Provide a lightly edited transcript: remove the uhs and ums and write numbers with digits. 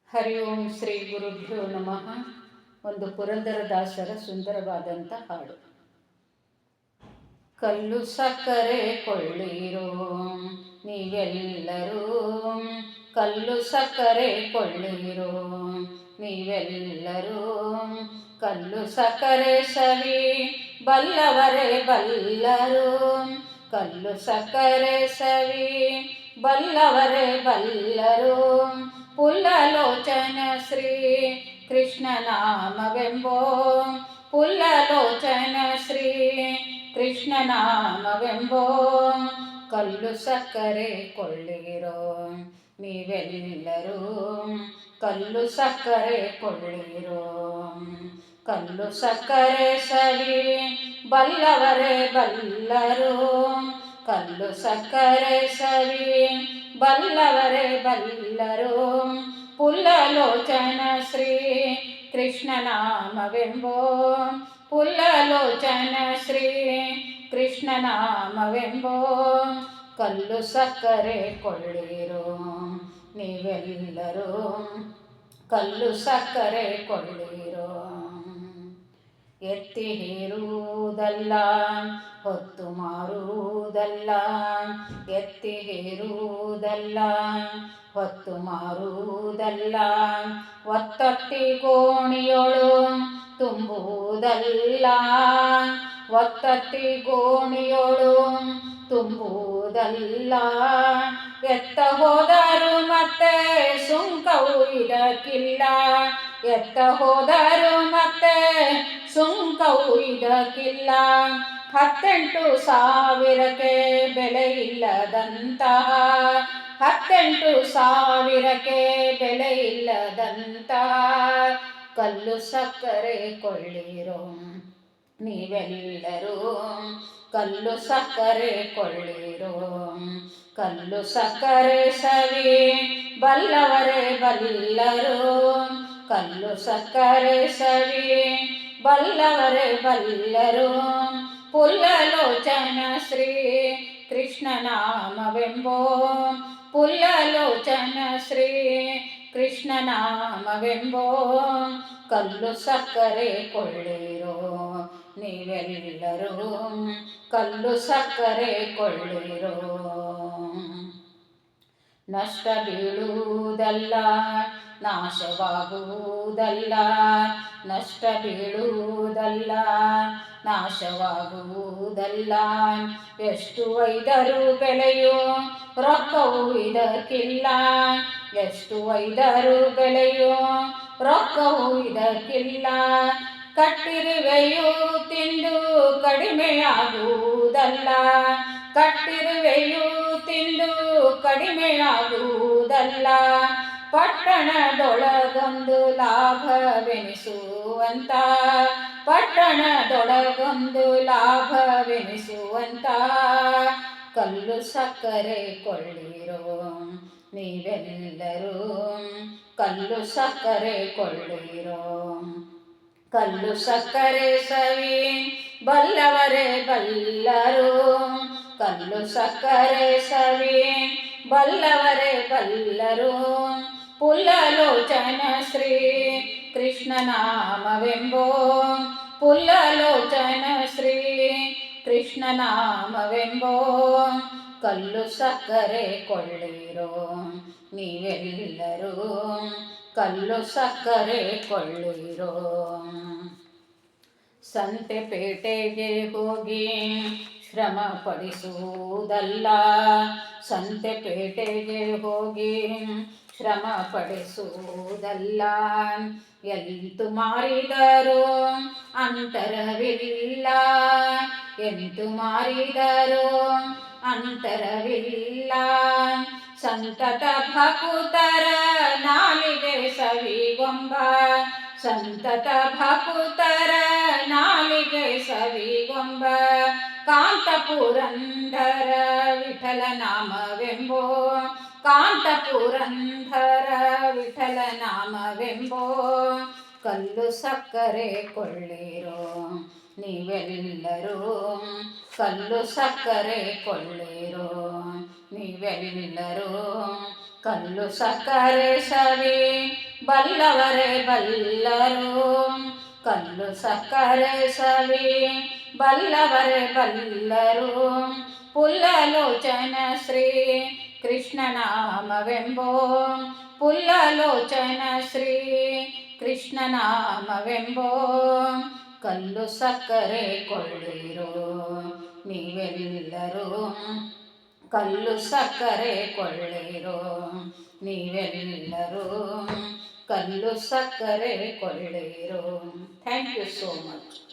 ಹರಿ ಓಂ ಶ್ರೀ ಗುರುಭ್ಯೋ ನಮಃ. ಒಂದು ಪುರಂದರದಾಸರ ಸುಂದರವಾದಂಥ ಹಾಡು. ಕಲ್ಲು ಸಕ್ಕರೆ ಕೊಳ್ಳಿರೋ ನೀವೆಲ್ಲರೂ, ಕಲ್ಲು ಸಕ್ಕರೆ ಕೊಳ್ಳಿರೋ ನೀವೆಲ್ಲರೂ, ಕಲ್ಲು ಸಕ್ಕರೆ ಸವಿ ಬಲ್ಲವರೇ ಬಲ್ಲರು, ಕಲ್ಲು ಸಕ್ಕರೆ ಸವಿ ಬಲ್ಲವರೇ ಬಲ್ಲರು, ಪುಲ್ಲಲೋಚನ ಶ್ರೀ ಕೃಷ್ಣ ನಾಮವೆಂಬೋ, ಪುಲ್ಲಲೋಚನ ಶ್ರೀ ಕೃಷ್ಣ ನಾಮವೆಂಬೋ, ಕಲ್ಲು ಸಕ್ಕರೆ ಕೊಳ್ಳಿರೋ ನೀವೆಲ್ಲರೂ, ಕಲ್ಲು ಸಕ್ಕರೆ ಕೊಳ್ಳಿರೋ, ಕಲ್ಲು ಸಕ್ಕರೆ ಸವಿ ಬಲ್ಲವರೇ ಬಲ್ಲರು, ಕಲ್ಲು ಸಕ್ಕರೆ ಸವಿ ಬಲ್ಲವರೇ ಬಲ್ಲರು, ಪುಲ್ಲಲೋಚನ ಶ್ರೀ ಕೃಷ್ಣ ನಾಮವೆಂಬೋ, ಪುಲ್ಲಲೋಚನ ಶ್ರೀ ಕೃಷ್ಣ ನಾಮವೆಂಬೋ, ಕಲ್ಲು ಸಕ್ಕರೆ ಕೊಳ್ಳಿರೋ ನೀವೆಲ್ಲರೂ, ಕಲ್ಲು ಸಕ್ಕರೆ ಕೊಳ್ಳಿರೋ. ಎತ್ತಿ ಹೇರುವುದಲ್ಲ ಹೊತ್ತು ಮಾರುವುದಲ್ಲ, ಎತ್ತಿ ಹೇರುವುದಲ್ಲ ಹೊತ್ತು ಮಾರುವುದಲ್ಲ, ಒತ್ತೊತ್ತಿ ಗೋಣಿಯೊಳು ತುಂಬುವುದಲ್ಲ, ಒತ್ತೊತ್ತಿ ಗೋಣಿಯೊಳು ತುಂಬುವುದಲ್ಲ, ಎತ್ತ ಹೋದರು ಮತ್ತೆ ಸುಂಕವು ಇದಕ್ಕಿಲ್ಲ, ಎತ್ತ ಹೋದರು ಮತ್ತೆ ಸುಂಕವು ಇದಕ್ಕಿಲ್ಲ, 18,000ಕ್ಕೆ ಬೆಲೆ ಇಲ್ಲದಂತಹ, 18,000ಕ್ಕೆ ಬೆಲೆ ಇಲ್ಲದಂತಹ, ಕಲ್ಲು ಸಕ್ಕರೆ ಕೊಳ್ಳಿರೋ ನೀವೆಲ್ಲರೂ, ಕಲ್ಲು ಸಕ್ಕರೆ ಕೊಳ್ಳಿರೋ, ಕಲ್ಲು ಸಕ್ಕರೆ ಸವಿ ಬಲ್ಲವರೇ ಬಲ್ಲರು, ಕಲ್ಲು ಸಕ್ಕರೆ ಸವಿ ಬಲ್ಲವರೇ ಬಲ್ಲರು, ಪುಲ್ಲಲೋಚನ ಶ್ರೀ ಕೃಷ್ಣ ನಾಮವೆಂಬೋ, ಪುಲ್ಲಲೋಚನ ಶ್ರೀ ಕೃಷ್ಣ ನಾಮವೆಂಬೋ, ಕಲ್ಲು ಸಕ್ಕರೆ ಕೊಳ್ಳಿರೋ ನೀವೆಲ್ಲರೂ, ಕಲ್ಲು ಸಕ್ಕರೆ ಕೊಳ್ಳಿರೋ. ನಷ್ಟ ಬೀಳುವುದಲ್ಲ ನಾಶವಾಗುವುದಲ್ಲ, ನಷ್ಟ ಬೀಳುವುದಲ್ಲ ನಾಶವಾಗುವುದಲ್ಲ, ಎಷ್ಟು ಒಯ್ದರೂ ಬೆಲೆಯು ರೊಕ್ಕವು ಇದಕ್ಕಿಲ್ಲ, ಎಷ್ಟು ಒಯ್ದರೂ ಬೆಲೆಯು ರೊಕ್ಕವು ಇದಕ್ಕಿಲ್ಲ, ಕಟ್ಟಿರುವೆಯು ತಿಂದು ಕಡಿಮೆಯಾಗುವುದಲ್ಲ, ಕಟ್ಟಿರುವೆಯು ತಿಂದು ಕಡಿಮೆಯಾಗುವುದಲ್ಲ, ಪಟ್ಟಣದೊಳಗೊಂದು ಲಾಭವೆನಿಸುವಂತ, ಪಟ್ಟಣದೊಳಗೊಂದು ಲಾಭವೆನಿಸುವಂತ, ಕಲ್ಲು ಸಕ್ಕರೆ ಕೊಳ್ಳಿರೋ ನೀವೆಲ್ಲರೂ, ಕಲ್ಲು ಸಕ್ಕರೆ ಕೊಳ್ಳಿರೋ, ಕಲ್ಲು ಸಕ್ಕರೆ ಸವಿ ಬಲ್ಲವರೇ ಬಲ್ಲರು, ಕಲ್ಲು ಸಕ್ಕರೆ ಸವಿ ಬಲ್ಲವರೇ ಬಲ್ಲರು, ಪುಲ್ಲಲೋಚನ ಶ್ರೀ ಕೃಷ್ಣ ನಾಮವೆಂಬೋ, ಪುಲ್ಲಲೋಚನ ಶ್ರೀ ಕೃಷ್ಣ ನಾಮವೆಂಬೋ, ಕಲ್ಲು ಸಕ್ಕರೆ ಕೊಳ್ಳಿರೋ ನೀವೆಲ್ಲರೂ, ಕಲ್ಲು ಸಕ್ಕರೆ ಕೊಳ್ಳಿರೋ. ಸಂತೆ ಪೇಟೆಗೆ ಹೋಗಿ ಶ್ರಮ ಪಡಿಸುವುದಲ್ಲ, ಸಂತೆ ಪೇಟೆಗೆ ಹೋಗಿ ಶ್ರಮ ಪಡಿಸುವುದಲ್ಲ, ಎಂತು ಮಾರಿದರೂ ಅಂತರವಿಲ್ಲ, ಎಂತು ಮಾರಿದರೂ ಅಂತರವಿಲ್ಲ, ಸಂತತ ಭಕುತರ ನಾಲಿಗೆ ಸವಿಗೊಂಬ, ಸಂತತ ಭಕುತರ ನಾಲಿಗೆ ಸವಿಗೊಂಬ, ಕಾಂತ ಪುರಂದರ ವಿಠಲ ನಾಮವೆಂಬೋ, ಕಾಂತ ಪುರಂದರ ವಿಠಲ ನಾಮವೆಂಬೋ, ಕಲ್ಲು ಸಕ್ಕರೆ ಕೊಳ್ಳಿರೋ ನೀವೆಲ್ಲರೂ, ಕಲ್ಲು ಸಕ್ಕರೆ ಕೊಳ್ಳಿರೋ ನೀವೆಲ್ಲರೂ, ಕಲ್ಲು ಸಕ್ಕರೆ ಸವಿ ಬಲ್ಲವರೇ ಬಲ್ಲರು, ಕಲ್ಲು ಸಕ್ಕರೆ ಸವಿ ಬಲ್ಲವರೇ ಬಲ್ಲರು. ಪುಲ್ಲಲೋಚನ ಶ್ರೀ ಕೃಷ್ಣನಾಮವೆಂಬೋ, ಪುಲ್ಲಲೋಚನ ಶ್ರೀ ಕೃಷ್ಣನಾಮವೆಂಬೋ. ಕಲ್ಲು ಸಕ್ಕರೆ ಕೊಳ್ಳಿರೋ ನೀವೆಲ್ಲರೂ, ಕಲ್ಲು ಸಕ್ಕರೆ ಕೊಳ್ಳಿರೋ ನೀವೆಲ್ಲರೂ, ಕಲ್ಲು ಸಕ್ಕರೆ ಕೊಳ್ಳಿರೋ. Thank you so much.